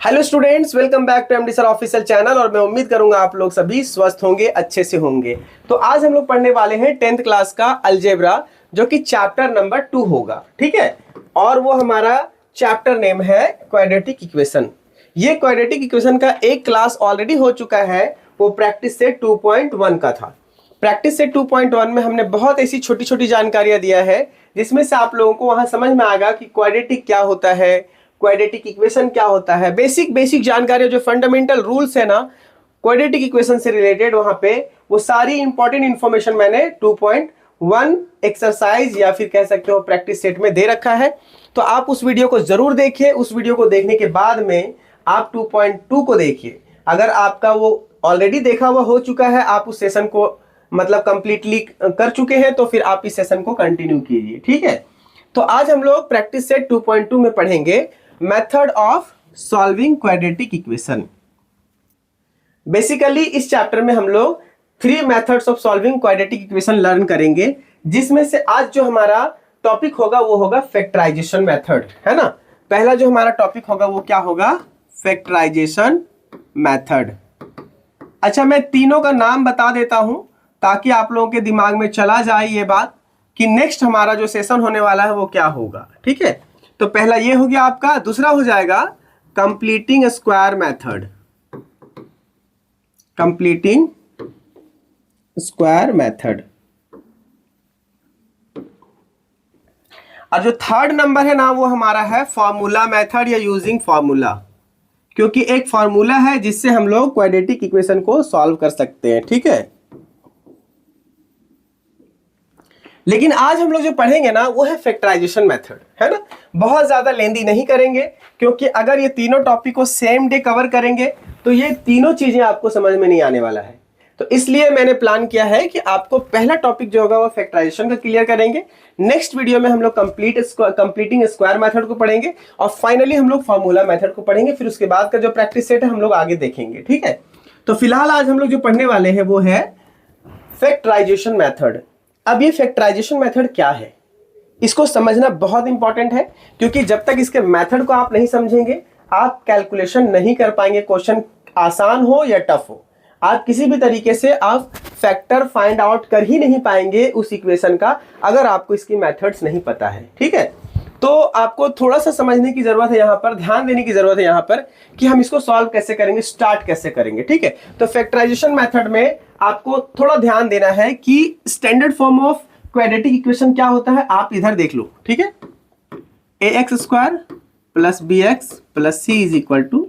Hello students, welcome back to MD sir official channel. और मैं उम्मीद करूंगा आप लोग सभी स्वस्थ होंगे, अच्छे से होंगे। तो आज हम लोग पढ़ने वाले हैं 10th क्लास का अलजेब्रा, जो कि चैप्टर नंबर 2 होगा। ठीक है, और वो हमारा चैप्टर नेम है क्वाड्रेटिक इक्वेशन। ये क्वाड्रेटिक इक्वेशन का एक क्लास ऑलरेडी हो चुका है, वो प्रैक्टिस सेट 2.1 का था। प्रैक्टिस सेट 2.1 में हमने बहुत ऐसी छोटी छोटी जानकारियां दिया है जिसमें से आप लोगों को वहां समझ में आएगा कि क्वाड्रेटिक क्या होता है, क्वाड्रेटिक इक्वेशन क्या होता है। बेसिक जानकारी, जो फंडामेंटल रूल्स है ना क्वाड्रेटिक इक्वेशन से रिलेटेड, वहां पे वो सारी इंपॉर्टेंट इंफॉर्मेशन मैंने 2.1 एक्सरसाइज या फिर कह सकते हो प्रैक्टिस सेट में दे रखा है। तो आप उस वीडियो को जरूर देखिए। उस वीडियो को देखने के बाद में आप 2.2 को देखिए। अगर आपका वो ऑलरेडी देखा हुआ हो चुका है, आप उस सेशन को मतलब कंप्लीटली कर चुके हैं, तो फिर आप इस सेशन को कंटिन्यू कीजिए। ठीक है, तो आज हम लोग प्रैक्टिस सेट 2.2 में पढ़ेंगे method of solving quadratic equation. Basically इस चैप्टर में हम लोग 3 methods of solving quadratic equation learn करेंगे, जिसमें से आज जो हमारा टॉपिक होगा वो होगा फैक्टराइजेशन मेथड, है ना। पहला जो हमारा टॉपिक होगा वो क्या होगा, फैक्टराइजेशन मेथड। अच्छा, मैं तीनों का नाम बता देता हूं ताकि आप लोगों के दिमाग में चला जाए ये बात कि नेक्स्ट हमारा जो सेशन होने वाला है वो क्या होगा। ठीक है, तो पहला ये हो गया आपका। दूसरा हो जाएगा completing square method, completing square method. और जो थर्ड नंबर है ना वो हमारा है फॉर्मूला मेथड या यूजिंग फॉर्मूला, क्योंकि एक फॉर्मूला है जिससे हम लोग क्वाड्रेटिक इक्वेशन को सॉल्व कर सकते हैं। ठीक है, लेकिन आज हम लोग जो पढ़ेंगे ना वो है फैक्टराइजेशन मेथड, है ना। बहुत ज्यादा लेंदी नहीं करेंगे, क्योंकि अगर ये तीनों टॉपिक को सेम डे कवर करेंगे तो ये तीनों चीजें आपको समझ में नहीं आने वाला है। तो इसलिए मैंने प्लान किया है कि आपको पहला टॉपिक जो होगा वो फैक्टराइजेशन का क्लियर करेंगे। नेक्स्ट वीडियो में हम लोग कंप्लीटिंग स्क्वायर मेथड को पढ़ेंगे, और फाइनली हम लोग फॉर्मूला मेथड को पढ़ेंगे। फिर उसके बाद का जो प्रैक्टिस सेट है हम लोग आगे देखेंगे। ठीक है, तो फिलहाल आज हम लोग जो पढ़ने वाले हैं वो है फैक्टराइजेशन मेथड। अब ये फैक्टराइजेशन मेथड क्या है, इसको समझना बहुत इंपॉर्टेंट है, क्योंकि जब तक इसके मेथड को आप नहीं समझेंगे आप कैलकुलेशन नहीं कर पाएंगे। क्वेश्चन आसान हो या टफ हो, आप किसी भी तरीके से आप फैक्टर फाइंड आउट कर ही नहीं पाएंगे उस इक्वेशन का, अगर आपको इसकी मेथड्स नहीं पता है। ठीक है, तो आपको थोड़ा सा समझने की जरूरत है, यहाँ पर ध्यान देने की जरूरत है यहाँ पर कि हम इसको सॉल्व कैसे करेंगे, स्टार्ट कैसे करेंगे। ठीक है, तो फैक्टराइजेशन मेथड में आपको थोड़ा ध्यान देना है कि standard form of quadratic equation क्या होता है, आप इधर देख लो। ठीक है, ax² + bx + c =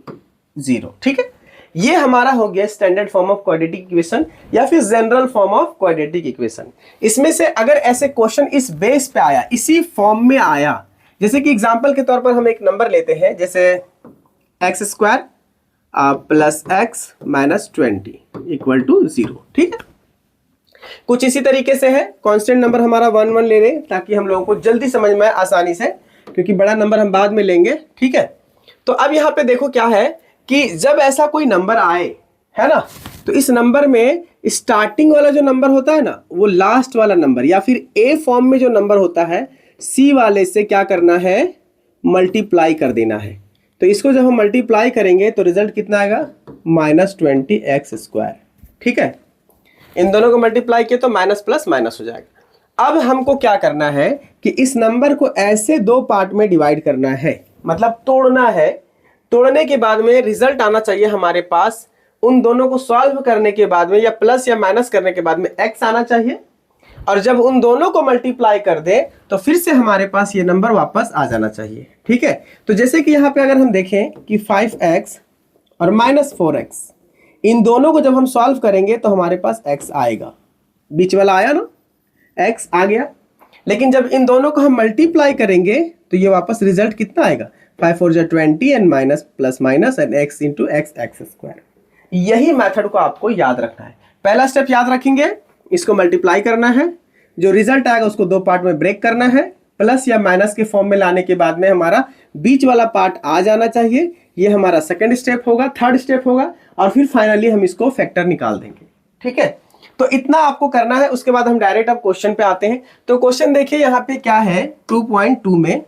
0। ठीक है, ये हमारा हो गया standard form of quadratic equation या फिर general form of quadratic equation. इसमें से अगर ऐसे क्वेश्चन इस बेस पे आया, इसी फॉर्म में आया, जैसे कि एग्जांपल के तौर पर हम एक नंबर लेते हैं, जैसे x² + x - 20 = 0। ठीक है, कुछ इसी तरीके से है। कांस्टेंट नंबर हमारा 1 1 ले लें ताकि हम लोगों को जल्दी समझ में आए आसानी से, क्योंकि बड़ा नंबर हम बाद में लेंगे। ठीक है, तो अब यहाँ पे देखो क्या है कि जब ऐसा कोई नंबर आए, है ना, तो इस नंबर में स्टार्टिंग वाला जो नंबर होता है ना वो लास्ट वाला नंबर, या फिर ए फॉर्म में जो नंबर होता है सी वाले से क्या करना है, मल्टीप्लाई कर देना है। तो इसको जब हम मल्टीप्लाई करेंगे तो रिजल्ट कितना आएगा, -20x²। ठीक है, इन दोनों को मल्टीप्लाई किए तो माइनस प्लस माइनस हो जाएगा। अब हमको क्या करना है कि इस नंबर को ऐसे 2 पार्ट में डिवाइड करना है, मतलब तोड़ना है। तोड़ने के बाद में रिजल्ट आना चाहिए हमारे पास, उन दोनों को सॉल्व करने के बाद में या प्लस या माइनस करने के बाद में x आना चाहिए, और जब उन दोनों को मल्टीप्लाई कर दे तो फिर से हमारे पास ये नंबर वापस आ जाना चाहिए। ठीक है, तो जैसे कि यहाँ पे अगर हम देखें कि 5x और -4x, इन दोनों को जब हम सॉल्व करेंगे तो हमारे पास x आएगा, बीच वाला आया ना, x आ गया। लेकिन जब इन दोनों को हम मल्टीप्लाई करेंगे तो ये वापस रिजल्ट कितना आएगा, 5 4 = 20 and minus plus minus and x × x²। यही मेथड को आपको याद रखना है। पहला स्टेप याद रखेंगे, इसको मल्टीप्लाई करना है, जो रिजल्ट आएगा उसको 2 पार्ट में ब्रेक करना है, प्लस या माइनस के फॉर्म में लाने के बाद में हमारा बीच वाला पार्ट आ जाना चाहिए। ये हमारा सेकंड स्टेप होगा, थर्ड स्टेप होगा, और फिर फाइनली हम इसको फैक्टर निकाल देंगे। ठीक है, तो इतना आपको करना है। उसके बाद हम डायरेक्ट अब क्वेश्चन पे आते हैं। तो क्वेश्चन देखिए यहाँ पे क्या है, 2.2 में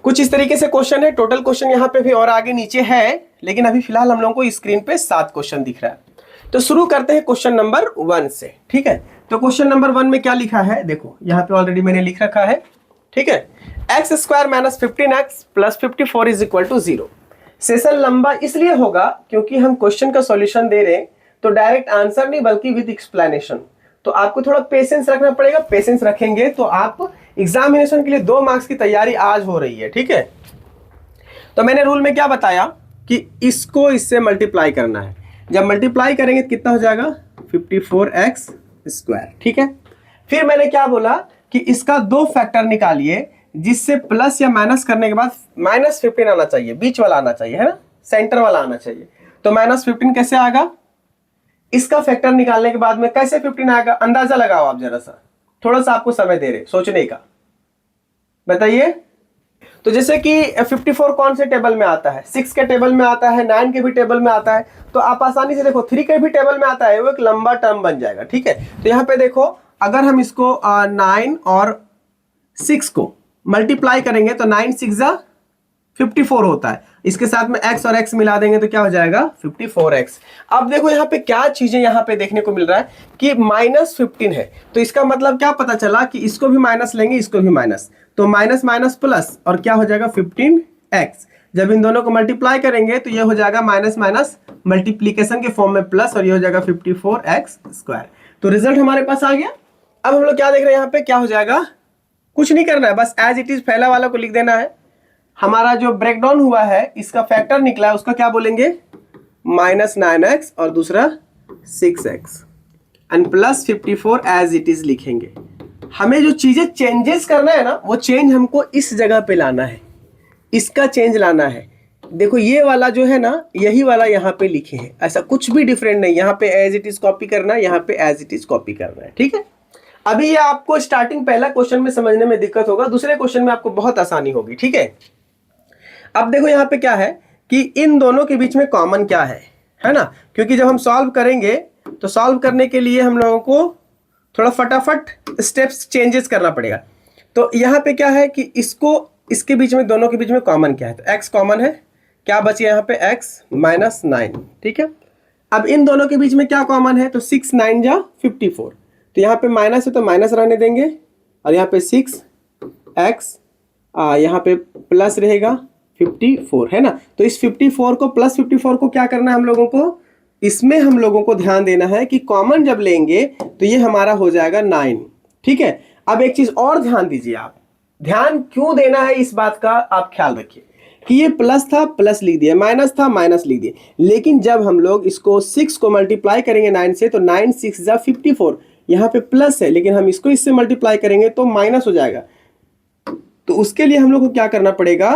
कुछ इस तरीके से क्वेश्चन है। टोटल क्वेश्चन यहाँ पे भी और आगे नीचे है, लेकिन अभी फिलहाल हम लोगों को स्क्रीन पे 7 क्वेश्चन दिख रहा है। तो शुरू करते हैं क्वेश्चन नंबर 1 से। ठीक है, तो क्वेश्चन नंबर 1 में क्या लिखा है, देखो यहाँ पे ऑलरेडी मैंने लिख रखा है। ठीक है, x square minus 15x plus 54 is equal to 0। Session लंबा इसलिए होगा क्योंकि हम क्वेश्चन का सॉल्यूशन दे रहे हैं, तो डायरेक्ट आंसर नहीं बल्कि विद एक्सप्लेनेशन। तो आपको थोड़ा पेशेंस रखना पड़ेगा। पेशेंस रखेंगे तो आप एग्जामिनेशन के लिए 2 मार्क्स की तैयारी आज हो रही है। ठीक है, तो मैंने रूल में क्या बताया कि इसको इससे मल्टीप्लाई करना है। जब मल्टीप्लाई करेंगे तो कितना हो जाएगा 54x स्क्वायर। ठीक है, फिर मैंने क्या बोला कि इसका 2 फैक्टर निकालिए जिससे प्लस या माइनस करने के बाद -15 आना चाहिए, बीच वाला आना चाहिए, है ना, सेंटर वाला आना चाहिए। तो -15 कैसे आएगा, इसका फैक्टर निकालने के बाद में कैसे 15 आएगा, अंदाजा लगाओ आप जरा सा, थोड़ा सा आपको समय दे रहे सोचने का, बताइए। तो जैसे कि 54 कौन से टेबल में आता है, 6 के टेबल में आता है, 9 के भी टेबल में आता है, तो आप आसानी से देखो 3 के भी टेबल में आता है, वो एक लंबा टर्म बन जाएगा। ठीक है, तो यहाँ पे देखो अगर हम इसको 9 और 6 को मल्टीप्लाई करेंगे तो 9 6 जा 54 होता है। इसके साथ में x और x मिला देंगे तो क्या हो जाएगा 54x। अब देखो यहाँ पे क्या चीजें यहाँ पे देखने को मिल रहा है कि -15 है, तो इसका मतलब क्या पता चला कि इसको भी माइनस लेंगे, इसको भी माइनस, तो माइनस माइनस प्लस और क्या हो जाएगा 15x। जब इन दोनों को मल्टीप्लाई करेंगे तो ये हो जाएगा माइनस माइनस मल्टीप्लीकेशन के फॉर्म में प्लस, और ये हो जाएगा 54x स्क्वायर। तो रिजल्ट हमारे पास आ गया। अब हम लोग क्या देख रहे हैं यहाँ पे, क्या हो जाएगा, कुछ नहीं करना है, बस एज इट इज पहला वाला को लिख देना है। हमारा जो ब्रेकडाउन हुआ है इसका फैक्टर निकला है, उसका क्या बोलेंगे -9x और दूसरा 6x and plus 54 as it is लिखेंगे। हमें जो चीजें चेंजेस करना है ना, वो चेंज हमको इस जगह पे लाना है, इसका चेंज लाना है। देखो ये वाला जो है ना, यही वाला यहाँ पे लिखे हैं, ऐसा कुछ भी डिफरेंट नहीं, यहाँ पे एज इट इज कॉपी करना है, यहाँ पे एज इट इज कॉपी करना है। ठीक है, अभी ये आपको स्टार्टिंग पहला क्वेश्चन में समझने में दिक्कत होगा, दूसरे क्वेश्चन में आपको बहुत आसानी होगी। ठीक है, अब देखो यहाँ पे क्या है कि इन दोनों के बीच में कॉमन क्या है ना, क्योंकि जब हम सॉल्व करेंगे तो सॉल्व करने के लिए हम लोगों को थोड़ा फटाफट स्टेप्स चेंजेस करना पड़ेगा। तो यहाँ पे क्या है कि इसको इसके बीच में, दोनों के बीच में कॉमन क्या है, तो x कॉमन है, क्या बचे यहाँ पे x -9। ठीक है, अब इन दोनों के बीच में क्या कॉमन है, तो 6 9 जा 54, तो यहाँ पे माइनस है तो माइनस रहने देंगे, और यहाँ पे 6x यहाँ पे प्लस रहेगा 54, है ना। तो इस 54 को प्लस 54 को क्या करना है हम लोगों को, इसमें हम लोगों को ध्यान देना है कि कॉमन जब लेंगे तो ये हमारा हो जाएगा 9। ठीक है, अब एक चीज और ध्यान दीजिए, आप ध्यान क्यों देना है इस बात का आप ख्याल रखिए कि ये प्लस था प्लस लिख दिया, माइनस था माइनस लिख दिए, लेकिन जब हम लोग इसको 6 को मल्टीप्लाई करेंगे 9 से तो 9 6 जा 54, यहाँ पे प्लस है लेकिन हम इसको इससे मल्टीप्लाई करेंगे तो माइनस हो जाएगा। तो उसके लिए हम लोग को क्या करना पड़ेगा,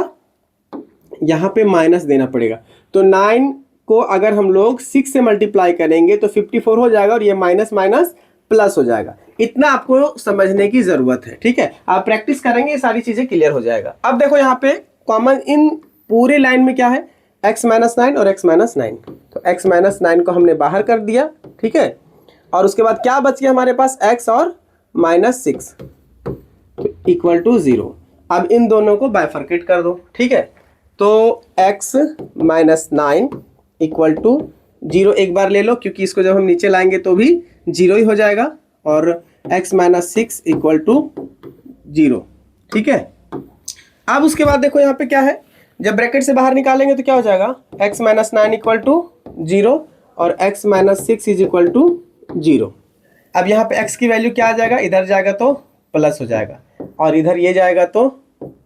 यहाँ पे माइनस देना पड़ेगा। तो 9 को अगर हम लोग 6 से मल्टीप्लाई करेंगे तो 54 हो जाएगा, और ये माइनस माइनस प्लस हो जाएगा। इतना आपको समझने की जरूरत है। ठीक है, आप प्रैक्टिस करेंगे ये सारी चीजें क्लियर हो जाएगा। अब देखो यहाँ पे कॉमन इन पूरे लाइन में क्या है, x -9 और x -9, तो x -9 को हमने बाहर कर दिया। ठीक है, और उसके बाद क्या बच गया हमारे पास, x और -6 तो इक्वल टू 0। अब इन दोनों को बाइफरकेट कर दो। ठीक है, तो x -9 इक्वल टू 0 एक बार ले लो, क्योंकि इसको जब हम नीचे लाएंगे तो भी 0 ही हो जाएगा, और x -6 इक्वल टू 0। ठीक है, अब उसके बाद देखो यहाँ पे क्या है, जब ब्रैकेट से बाहर निकालेंगे तो क्या हो जाएगा, x -9 इक्वल टू 0 और x -6 इज इक्वल टू 0। अब यहाँ पे x की वैल्यू क्या आ जाएगा, इधर जाएगा तो प्लस हो जाएगा, और इधर ये जाएगा तो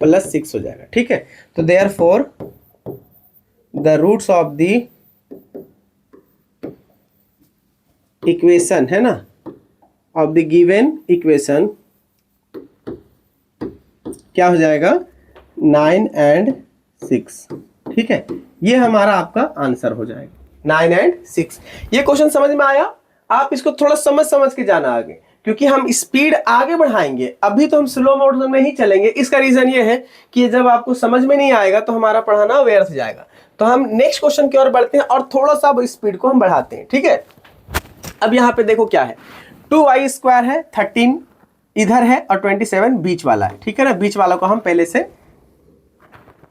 +6 हो जाएगा। ठीक है, तो therefore the roots of the equation, है ना, ऑफ द गिवन इक्वेशन क्या हो जाएगा 9 and 6। ठीक है, ये हमारा आपका आंसर हो जाएगा 9 and 6। ये क्वेश्चन समझ में आया, आप इसको थोड़ा समझ के जाना आगे, क्योंकि हम स्पीड आगे बढ़ाएंगे, अभी तो हम स्लो मोड में ही चलेंगे। इसका रीजन ये है कि जब आपको समझ में नहीं आएगा तो हमारा पढ़ाना व्यर्थ जाएगा। तो हम नेक्स्ट क्वेश्चन की ओर बढ़ते हैं और थोड़ा सा स्पीड को हम बढ़ाते हैं। ठीक है, अब यहाँ पे देखो क्या है, 2y² है, 13 इधर है और 27 बीच वाला है। ठीक है ना, बीच वाला को हम पहले से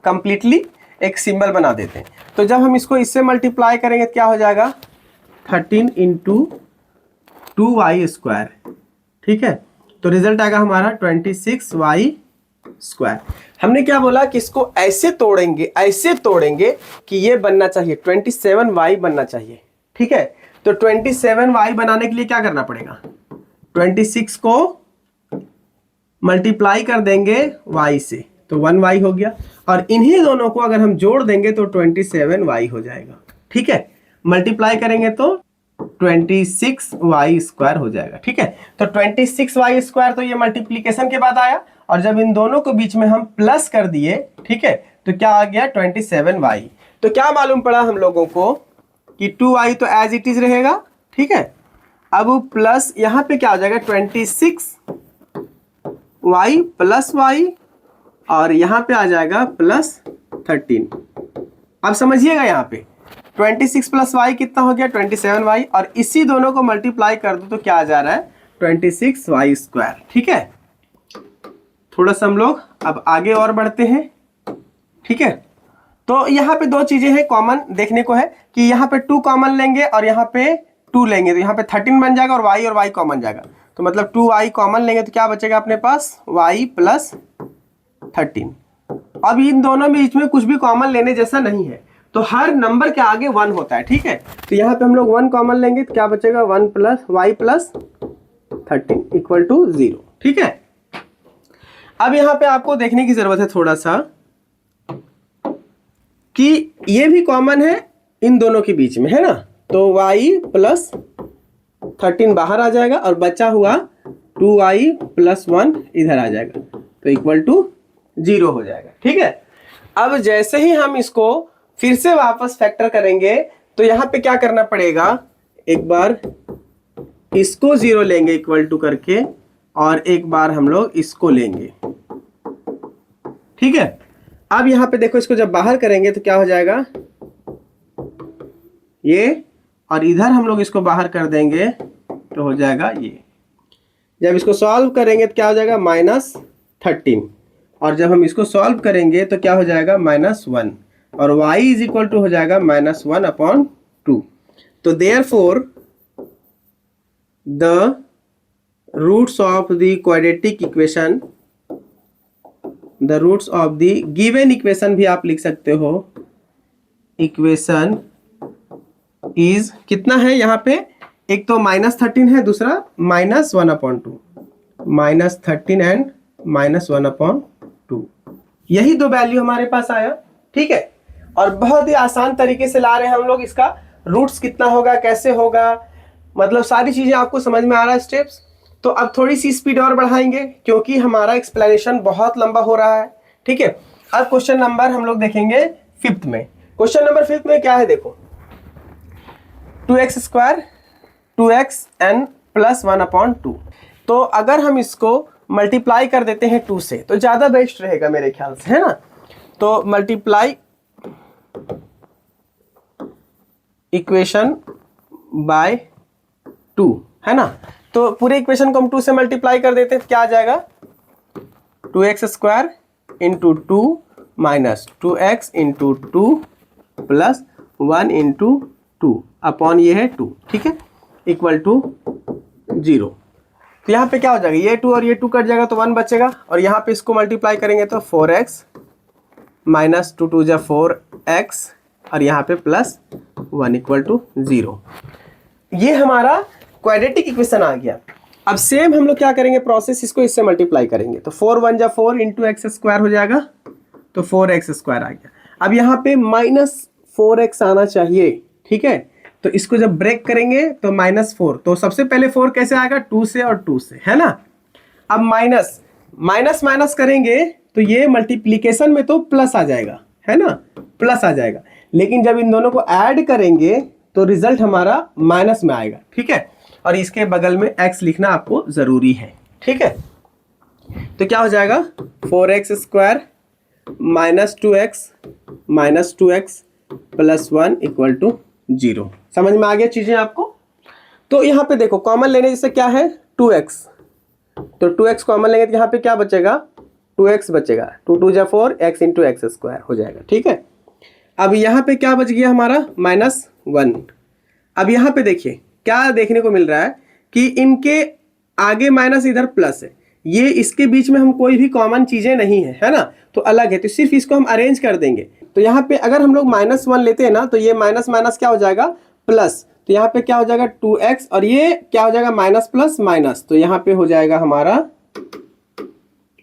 कंप्लीटली एक सिंबल बना देते हैं। तो जब हम इसको इससे मल्टीप्लाई करेंगे तो क्या हो जाएगा 13 इंटू 2y²। ठीक है, तो रिजल्ट आएगा हमारा 26y²। हमने क्या बोला कि इसको ऐसे तोड़ेंगे कि ये बनना चाहिए 27y बनना चाहिए। ठीक है, तो 27y बनाने के लिए क्या करना पड़ेगा, 26 को मल्टीप्लाई कर देंगे y से तो 1y हो गया, और इन्हीं दोनों को अगर हम जोड़ देंगे तो 27y हो जाएगा। ठीक है, मल्टीप्लाई करेंगे तो 26y² हो जाएगा। ठीक है, तो 26y² तो ये मल्टीप्लीकेशन के बाद आया, और जब इन दोनों को बीच में हम प्लस कर दिए, ठीक है, तो क्या आ गया 27y। तो क्या मालूम पड़ा हम लोगों को कि 2y तो एज इट इज रहेगा। ठीक है, अब प्लस यहाँ पे क्या हो जाएगा 26y प्लस y, और यहाँ पे आ जाएगा प्लस 13। अब समझिएगा यहाँ पे 26 प्लस y कितना हो गया 27y, और इसी दोनों को मल्टीप्लाई कर दो तो क्या आ जा रहा है 26y²। ठीक है, थोड़ा सा हम लोग अब आगे और बढ़ते हैं। ठीक है, तो यहाँ पे दो चीजें हैं कॉमन देखने को है कि यहाँ पे 2 कॉमन लेंगे और यहाँ पे 2 लेंगे, तो यहाँ पे 13 बन जाएगा और y कॉमन जाएगा, तो मतलब 2y कॉमन लेंगे तो क्या बचेगा अपने पास y प्लस 13। अब इन दोनों में बीच में कुछ भी कॉमन लेने जैसा नहीं है, तो हर नंबर के आगे 1 होता है। ठीक है, तो यहाँ पे हम लोग 1 कॉमन लेंगे तो क्या बचेगा 1 plus y plus 13 equal to 0। ठीक है, अब यहाँ पे आपको देखने की जरूरत है थोड़ा सा कि ये भी कॉमन है इन दोनों के बीच में, है ना, तो y प्लस 13 बाहर आ जाएगा और बचा हुआ 2y प्लस 1 इधर आ जाएगा, तो इक्वल टू 0 हो जाएगा। ठीक है, अब जैसे ही हम इसको फिर से वापस फैक्टर करेंगे तो यहाँ पे क्या करना पड़ेगा, एक बार इसको 0 लेंगे इक्वल टू करके, और एक बार हम लोग इसको लेंगे। ठीक है, अब यहाँ पे देखो इसको जब बाहर करेंगे तो क्या हो जाएगा ये, और इधर हम लोग इसको बाहर कर देंगे तो हो जाएगा ये। जब इसको सॉल्व करेंगे तो क्या हो जाएगा -13, और जब हम इसको सॉल्व करेंगे तो क्या हो जाएगा -1, और y इज इक्वल टू हो जाएगा -1/2। तो therefore the roots of the quadratic equation, the roots of the given equation भी आप लिख सकते हो, इक्वेशन इज कितना है यहाँ पे, एक तो -13 है, दूसरा -1/2, -13 एंड -1/2, यही दो वैल्यू हमारे पास आया। ठीक है, और बहुत ही आसान तरीके से ला रहे हैं हम लोग, इसका रूट्स कितना होगा, कैसे होगा, मतलब सारी चीजें आपको समझ में आ रहा है स्टेप्स। तो अब थोड़ी सी स्पीड और बढ़ाएंगे क्योंकि हमारा एक्सप्लेनेशन बहुत लंबा हो रहा है। ठीक है, अब क्वेश्चन नंबर हम लोग देखेंगे 5th में। क्वेश्चन नंबर 5th में क्या है, देखो 2x² 2x n प्लस 1/2। तो अगर हम इसको मल्टीप्लाई कर देते हैं 2 से तो ज्यादा बेस्ट रहेगा मेरे ख्याल से, है ना। तो मल्टीप्लाई इक्वेशन बाय 2, है ना, तो पूरे इक्वेशन को हम 2 से मल्टीप्लाई कर देते हैं तो क्या आ जाएगा 2x² into 2 minus 2x into 2 plus 1 into 2 upon ये है 2। ठीक है, इक्वल टू 0। तो यहाँ पे क्या हो जाएगा, ये 2 और ये 2 कट जाएगा तो 1 बचेगा, और यहाँ पे इसको मल्टीप्लाई करेंगे तो 4x माइनस 2 2 जा 4x, और यहाँ पे प्लस 1 इक्वल टू 0। ये हमारा क्वाड्रेटिक इक्वेशन आ गया। अब सेम हम लोग क्या करेंगे प्रोसेस, इसको इससे मल्टीप्लाई करेंगे तो 4 1 जा 4 इंटू x² हो जाएगा, तो 4x² आ गया। अब यहाँ पे -4x आना चाहिए। ठीक है, तो इसको जब ब्रेक करेंगे तो -4, तो सबसे पहले 4 कैसे आएगा 2 से और 2 से, है ना। अब माइनस माइनस करेंगे तो ये मल्टीप्लीकेशन में तो प्लस आ जाएगा, है ना, प्लस आ जाएगा, लेकिन जब इन दोनों को ऐड करेंगे तो रिजल्ट हमारा माइनस में आएगा। ठीक है, और इसके बगल में x लिखना आपको जरूरी है। ठीक है, तो क्या हो जाएगा 4x² minus 2x plus 1 equal to 0। समझ में आ गया चीजें आपको। तो यहाँ पे देखो कॉमन लेने जैसे क्या है 2x, तो 2x कॉमन लेंगे तो यहाँ पे क्या बचेगा 2x बचेगा, 2 2 जा 4, x इंटू एक्स स्क्वायर हो जाएगा। ठीक है, अब यहाँ पे क्या बच गया हमारा -1। अब यहाँ पे देखिए क्या देखने को मिल रहा है कि इनके आगे माइनस इधर प्लस है, ये इसके बीच में हम कोई भी कॉमन चीजें नहीं है ना, तो अलग है, तो सिर्फ इसको हम अरेंज कर देंगे। तो यहाँ पे अगर हम लोग -1 लेते हैं ना, तो ये माइनस माइनस क्या हो जाएगा प्लस, तो यहाँ पे क्या हो जाएगा 2x, और ये क्या हो जाएगा माइनस प्लस माइनस, तो यहाँ पे हो जाएगा हमारा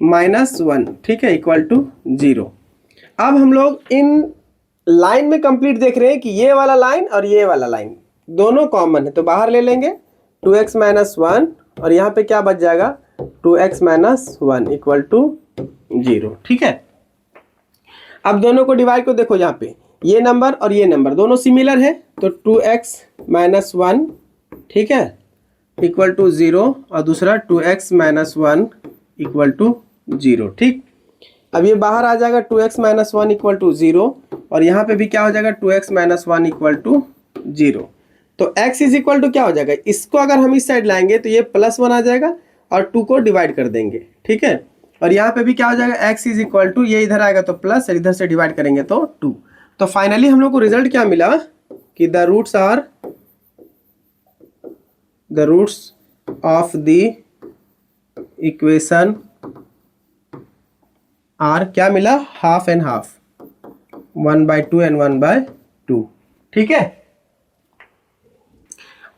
-1। ठीक है, इक्वल टू 0। अब हम लोग इन लाइन में कंप्लीट देख रहे हैं कि ये वाला लाइन और ये वाला लाइन दोनों कॉमन है, तो बाहर ले लेंगे 2x - 1, और यहाँ पे क्या बच जाएगा 2x - 1 इक्वल टू 0। ठीक है, अब दोनों को डिवाइड को देखो, यहाँ पे ये नंबर और ये नंबर दोनों सिमिलर है, तो 2x - 1 ठीक है इक्वल टू 0, और दूसरा 2x - 1 इक्वल टू 0। ठीक, अब ये बाहर आ जाएगा 2x - 1 इक्वल टू 0, और यहाँ पे भी क्या हो जाएगा 2x - 1 इक्वल टू 0। तो x इज इक्वल टू क्या हो जाएगा, इसको अगर हम इस साइड लाएंगे तो ये +1 आ जाएगा, और 2 को डिवाइड कर देंगे। ठीक है, और यहाँ पे भी क्या हो जाएगा x इज इक्वल टू, ये इधर आएगा तो प्लस, और इधर से डिवाइड करेंगे तो 2। तो फाइनली हम लोग को रिजल्ट क्या मिला कि the roots of the equation are क्या मिला, हाफ एंड हाफ, 1/2 एंड 1/2। ठीक है,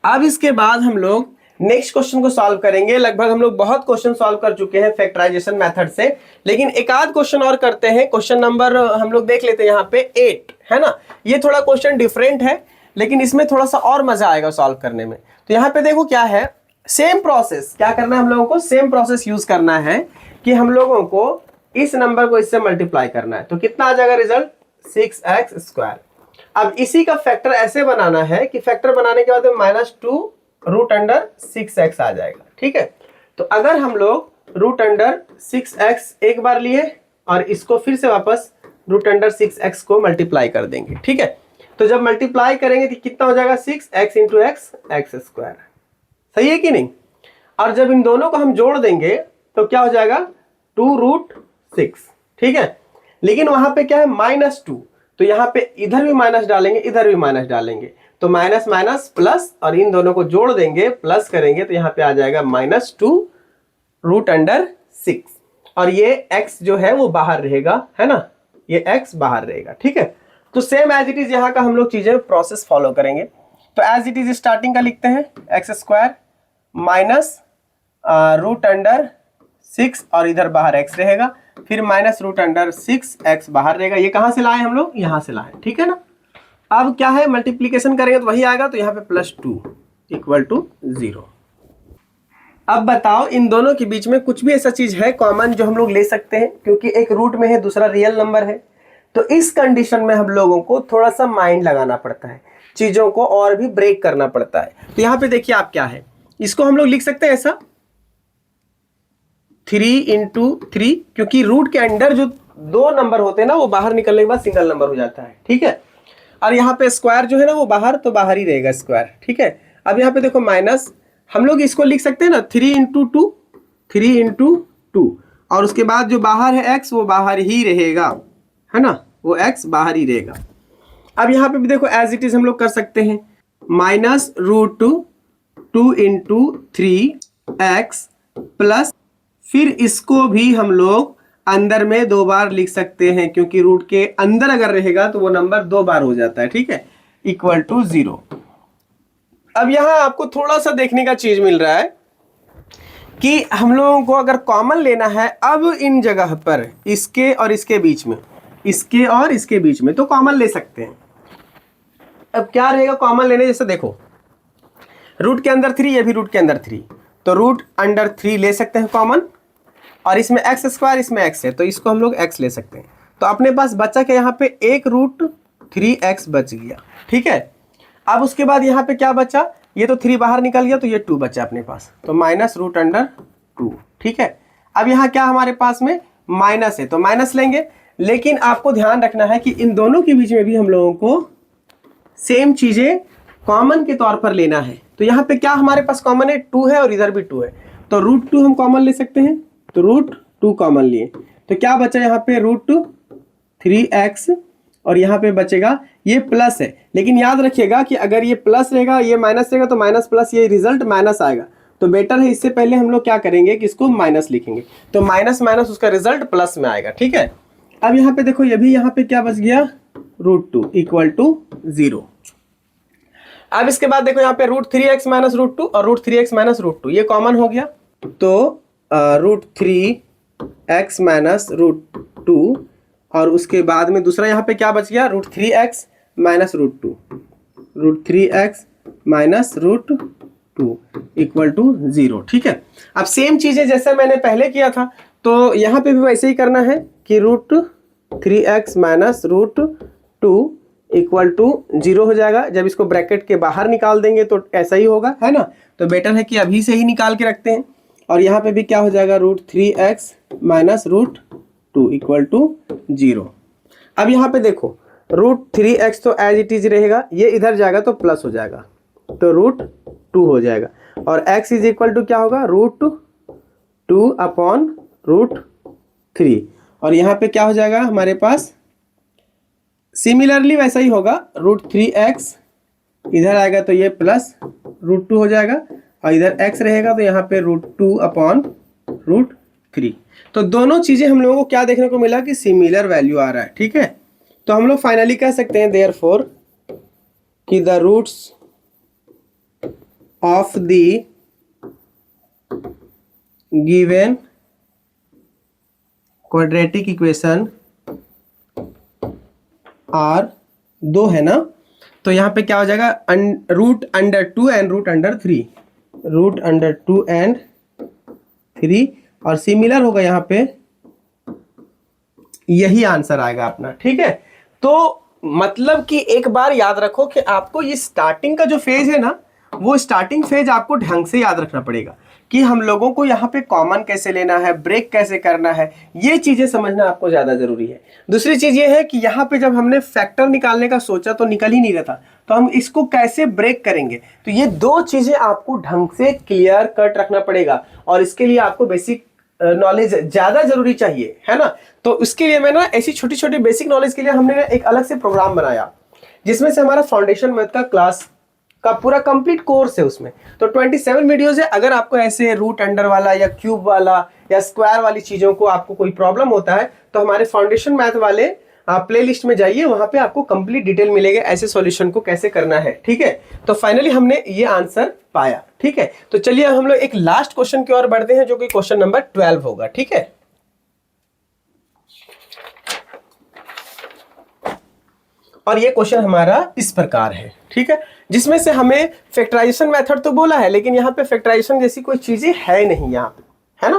अब इसके बाद हम लोग नेक्स्ट क्वेश्चन को सॉल्व करेंगे। लगभग हम लोग बहुत क्वेश्चन सॉल्व कर चुके हैं फैक्टराइजेशन मेथड से, लेकिन एक आध क्वेश्चन और करते हैं। क्वेश्चन नंबर हम लोग देख लेते हैं यहाँ पे 8 है ना, ये थोड़ा क्वेश्चन डिफरेंट है, लेकिन इसमें थोड़ा सा और मजा आएगा सॉल्व करने में। तो यहाँ पे देखो क्या है, सेम प्रोसेस क्या करना है हम लोगों को, सेम प्रोसेस यूज करना है कि हम लोगों को इस नंबर को इससे मल्टीप्लाई करना है। तो कितना आ जाएगा रिजल्ट 6x²। अब इसी का फैक्टर ऐसे बनाना है कि फैक्टर बनाने के बाद -2√6x आ जाएगा। ठीक है, तो अगर हम लोग √6x एक बार लिए और इसको फिर से वापस √6x को मल्टीप्लाई कर देंगे। ठीक है, तो जब मल्टीप्लाई करेंगे तो कितना हो जाएगा 6x इंटू x स्क्वायर। सही है कि नहीं, और जब इन दोनों को हम जोड़ देंगे तो क्या हो जाएगा 2√6। ठीक है, लेकिन वहां पे क्या है -2, तो यहाँ पे इधर भी माइनस डालेंगे, इधर भी माइनस डालेंगे, तो माइनस माइनस प्लस, और इन दोनों को जोड़ देंगे प्लस करेंगे तो यहाँ पे आ जाएगा -2√6, और ये x जो है वो बाहर रहेगा है ना, ये x बाहर रहेगा। ठीक है, तो सेम एज इट इज यहाँ का हम लोग चीजें प्रोसेस फॉलो करेंगे। तो एज इट इज स्टार्टिंग का लिखते हैं x² माइनस √6, और इधर बाहर x रहेगा, फिर -√6x बाहर रहेगा। ये कहां से लाए हम लोग, यहां से लाए। ठीक है ना, अब क्या है मल्टीप्लीकेशन करेंगे तो वही आएगा, तो यहाँ पे +2 इक्वल टू 0। अब बताओ इन दोनों के बीच में कुछ भी ऐसा चीज है कॉमन जो हम लोग ले सकते हैं, क्योंकि एक रूट में है दूसरा रियल नंबर है। तो इस कंडीशन में हम लोगों को थोड़ा सा माइंड लगाना पड़ता है, चीजों को और भी ब्रेक करना पड़ता है। तो यहाँ पे देखिए आप क्या है, इसको हम लोग लिख सकते हैं ऐसा 3 × 3, क्योंकि रूट के अंदर जो 2 नंबर होते हैं ना वो बाहर निकलने के बाद सिंगल नंबर हो जाता है। ठीक है, और यहाँ पे स्क्वायर जो है ना वो बाहर, तो बाहर ही रहेगा स्क्वायर। ठीक है, अब यहाँ पे देखो माइनस, हम लोग इसको लिख सकते हैं ना 3 × 2, और उसके बाद जो बाहर है x वो बाहर ही रहेगा है ना, वो x बाहर ही रहेगा। अब यहाँ पे भी देखो एज इट इज हम लोग कर सकते हैं -√2 × 3x प्लस, फिर इसको भी हम लोग अंदर में 2 बार लिख सकते हैं, क्योंकि रूट के अंदर अगर रहेगा तो वो नंबर 2 बार हो जाता है। ठीक है, इक्वल टू 0। अब यहां आपको थोड़ा सा देखने का चीज मिल रहा है कि हम लोगों को अगर कॉमन लेना है, अब इन जगह पर इसके और इसके बीच में, इसके और इसके बीच में तो कॉमन ले सकते हैं। अब क्या रहेगा कॉमन लेने, जैसे देखो रूट के अंदर 3, ये भी रूट के अंदर 3, तो √3 ले सकते हैं कॉमन, और इसमें x², इसमें x है तो इसको हम लोग x ले सकते हैं। तो अपने पास बचा क्या, यहाँ पे एक √3x बच गया। ठीक है, अब उसके बाद यहाँ पे क्या बचा, ये तो 3 बाहर निकल गया, तो ये 2 बचा अपने पास, तो -√2। ठीक है, अब यहाँ क्या हमारे पास में माइनस है, तो माइनस लेंगे, लेकिन आपको ध्यान रखना है कि इन दोनों के बीच में भी हम लोगों को सेम चीजें कॉमन के तौर पर लेना है। तो यहाँ पे क्या हमारे पास कॉमन है, 2 है और इधर भी 2 है, तो √2 हम कॉमन ले सकते हैं, तो √2 कॉमन लिए, तो क्या बचा यहाँ पे √3x, और यहाँ पे बचेगा ये प्लस है, लेकिन याद रखिएगा कि अगर ये प्लस रहेगा ये माइनस रहेगा तो माइनस प्लस ये रिजल्ट माइनस आएगा, तो बेटर है इससे पहले हम लोग क्या करेंगे कि इसको माइनस लिखेंगे, तो माइनस माइनस उसका रिजल्ट प्लस में आएगा। ठीक है, अब यहाँ पे देखो ये भी यहाँ पे क्या बच गया √2 = 0। अब इसके बाद देखो यहाँ पे √3x - √2 और √3x - √2 ये कॉमन हो गया, तो √3x - √2 और उसके बाद में दूसरा यहाँ पे क्या बच गया √3x - √2, √3x - √2 = 0। ठीक है, अब सेम चीजें जैसे मैंने पहले किया था तो यहाँ पे भी वैसे ही करना है कि √3x - √2 = 0 हो जाएगा। जब इसको ब्रैकेट के बाहर निकाल देंगे तो ऐसा ही होगा, है ना, तो बेटर है कि अभी से ही निकाल के रखते हैं। और यहाँ पे भी क्या हो जाएगा √3x - √2 = 0। अब यहाँ पे देखो √3x तो एज इट इज रहेगा, ये इधर जाएगा तो प्लस हो जाएगा, तो √2 हो जाएगा, और x = क्या होगा √2/√3, और यहाँ पे क्या हो जाएगा हमारे पास सिमिलरली वैसा ही होगा, √3x इधर आएगा तो ये प्लस √2 हो जाएगा, और इधर x रहेगा तो यहाँ पे √2/√3। तो दोनों चीजें हम लोगों को क्या देखने को मिला कि सिमिलर वैल्यू आ रहा है। ठीक है, तो हम लोग फाइनली कह सकते हैं देयरफॉर कि the roots of the given quadratic equation are 2 है ना, तो यहाँ पे क्या हो जाएगा √2 एंड √3, √2 एंड 3, और सिमिलर होगा यहाँ पे, यही आंसर आएगा अपना। ठीक है, तो मतलब कि एक बार याद रखो कि आपको ये स्टार्टिंग का जो फेज है ना, वो स्टार्टिंग फेज आपको ढंग से याद रखना पड़ेगा कि हम लोगों को यहाँ पे कॉमन कैसे लेना है, ब्रेक कैसे करना है, ये चीजें समझना आपको ज्यादा जरूरी है। दूसरी चीज ये है कि यहाँ पे जब हमने फैक्टर निकालने का सोचा तो निकल ही नहीं रहा था, तो हम इसको कैसे ब्रेक करेंगे, तो ये दो चीजें आपको ढंग से क्लियर कट रखना पड़ेगा, और इसके लिए आपको बेसिक नॉलेज ज्यादा जरूरी चाहिए, है ना। तो उसके लिए मैं ना ऐसी छोटी छोटी बेसिक नॉलेज के लिए हमने एक अलग से प्रोग्राम बनाया, जिसमें से हमारा फाउंडेशन मैथ का क्लास का पूरा कंप्लीट कोर्स है उसमें, तो 27 वीडियोस है। अगर आपको ऐसे रूट अंडर वाला या क्यूब वाला या स्क्वायर वाली चीजों को आपको कोई प्रॉब्लम होता है तो हमारे फाउंडेशन मैथ वाले प्लेलिस्ट में जाइए, वहां पे आपको कंप्लीट डिटेल मिलेगा ऐसे सॉल्यूशन को कैसे करना है। ठीक है, तो फाइनली हमने ये आंसर पाया। ठीक है, तो चलिए हम लोग एक लास्ट क्वेश्चन की ओर बढ़ते हैं, जो कि क्वेश्चन नंबर 12 होगा। ठीक है, और ये क्वेश्चन हमारा इस प्रकार है। ठीक है, जिसमें से हमें फैक्टराइजेशन मेथड तो बोला है, लेकिन यहाँ पे फैक्टराइजेशन जैसी कोई चीजें है नहीं, यहाँ पे है ना,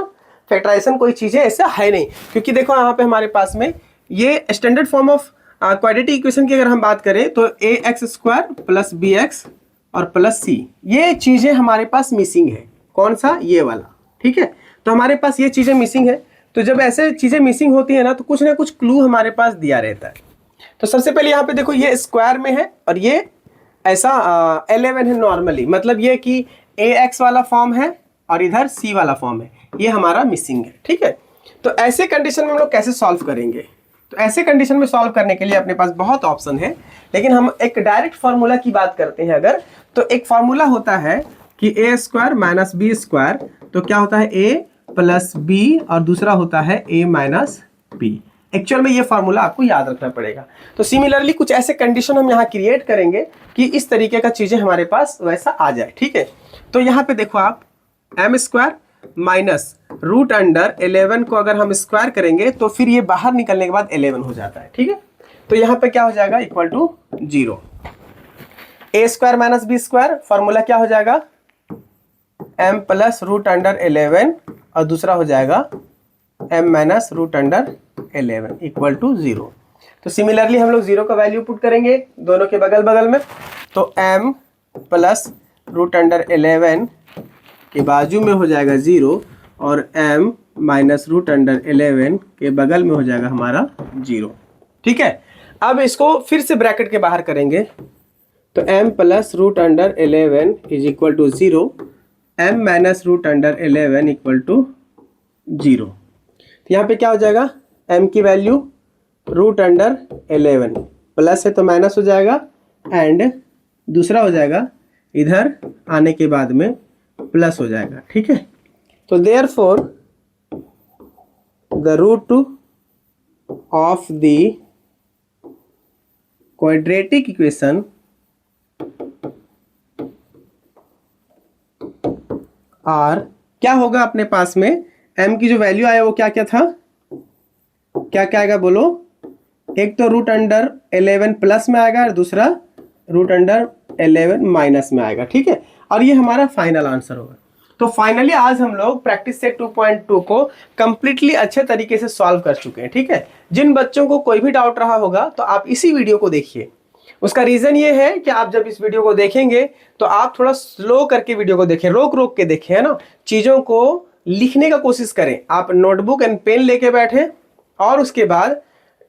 फैक्टराइजेशन कोई चीजें ऐसा है नहीं, क्योंकि देखो यहाँ पे हमारे पास में ये standard form of quadratic equation की अगर हम बात करें तो ax² + bx और +c, ये चीजें हमारे पास मिसिंग है। कौन सा, ये वाला। ठीक है, तो हमारे पास ये चीजें मिसिंग है, तो जब ऐसे चीजें मिसिंग होती है ना तो कुछ ना कुछ क्लू हमारे पास दिया रहता है। तो सबसे पहले यहाँ पे देखो ये स्क्वायर में है और ये ऐसा 11 है नॉर्मली, मतलब ये कि ax वाला फॉर्म है और इधर c वाला फॉर्म है, ये हमारा मिसिंग है। ठीक है, तो ऐसे कंडीशन में हम लोग कैसे सॉल्व करेंगे, तो ऐसे कंडीशन में सॉल्व करने के लिए अपने पास बहुत ऑप्शन है, लेकिन हम एक डायरेक्ट फार्मूला की बात करते हैं अगर, तो एक फार्मूला होता है कि a² - b², तो क्या होता है a + b और दूसरा होता है a - b। एक्चुअल में ये फार्मूला आपको याद रखना पड़ेगा। तो सिमिलरली कुछ ऐसे कंडीशन हम यहाँ क्रिएट करेंगे कि इस तरीके का चीजें हमारे पास वैसा आ जाए। ठीक है, तो यहाँ पे देखो आप m² - √11 को अगर हम स्क्वायर करेंगे तो फिर ये बाहर निकलने के बाद 11 हो जाता है। ठीक है, तो यहाँ पे क्या हो जाएगा = 0। a² - b² फार्मूला क्या हो जाएगा m + √11 और दूसरा हो जाएगा m - √11 = 0। तो सिमिलरली हम लोग 0 का वैल्यू पुट करेंगे दोनों के बगल बगल में, तो m + √11 के बाजू में हो जाएगा 0 और m - √11 के बगल में हो जाएगा हमारा 0। ठीक है, अब इसको फिर से ब्रैकेट के बाहर करेंगे, तो m + √11 = 0, m - √11 = 0। तो यहाँ पे क्या हो जाएगा, m की वैल्यू √11 प्लस है तो माइनस हो जाएगा, एंड दूसरा हो जाएगा इधर आने के बाद में प्लस हो जाएगा, ठीक है। तो therefore the root of the quadratic equation are, क्या होगा अपने पास में, m की जो वैल्यू आया वो क्या क्या था, क्या क्या आएगा बोलो, एक तो √11 प्लस में आएगा और दूसरा √11 माइनस में आएगा, ठीक है। और ये हमारा फाइनल आंसर होगा। तो फाइनली आज हम लोग प्रैक्टिस सेट 2.2 को कंप्लीटली अच्छे तरीके से सॉल्व कर चुके हैं, ठीक है। जिन बच्चों को कोई भी डाउट रहा होगा तो आप इसी वीडियो को देखिए। उसका रीजन ये है कि आप जब इस वीडियो को देखेंगे तो आप थोड़ा स्लो करके वीडियो को देखें, रोक रोक के देखें, है ना। चीजों को लिखने का कोशिश करें, आप नोटबुक एंड पेन लेके बैठे और उसके बाद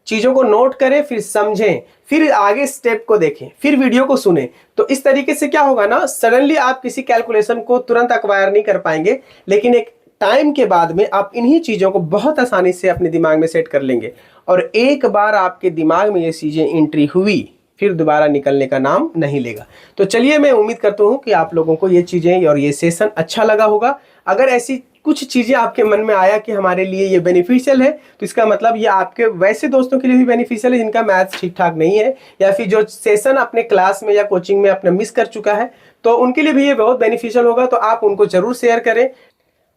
चीजों को नोट करें, फिर समझें, फिर आगे स्टेप को देखें, फिर वीडियो को सुने। तो इस तरीके से क्या होगा ना, सडनली आप किसी कैलकुलेशन को तुरंत एक्वायर नहीं कर पाएंगे, लेकिन एक टाइम के बाद में आप इन्हीं चीजों को बहुत आसानी से अपने दिमाग में सेट कर लेंगे। और एक बार आपके दिमाग में ये चीजें एंट्री हुई, फिर दोबारा निकलने का नाम नहीं लेगा। तो चलिए, मैं उम्मीद करता हूं कि आप लोगों को ये चीजें और ये सेशन अच्छा लगा होगा। अगर ऐसी कुछ चीजें आपके मन में आया कि हमारे लिए ये बेनिफिशियल है, तो इसका मतलब ये आपके वैसे दोस्तों के लिए भी बेनिफिशियल है जिनका मैथ्स ठीक ठाक नहीं है, या फिर जो सेशन अपने क्लास में या कोचिंग में अपना मिस कर चुका है, तो उनके लिए भी ये बहुत बेनिफिशियल होगा। तो आप उनको जरूर शेयर करें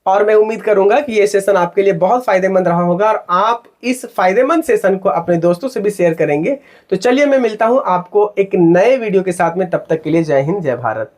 और मैं उम्मीद करूंगा कि ये सेशन आपके लिए बहुत फायदेमंद रहा होगा और आप इस फायदेमंद सेशन को अपने दोस्तों से भी शेयर करेंगे। तो चलिए, मैं मिलता हूं आपको एक नए वीडियो के साथ में, तब तक के लिए जय हिंद, जय भारत।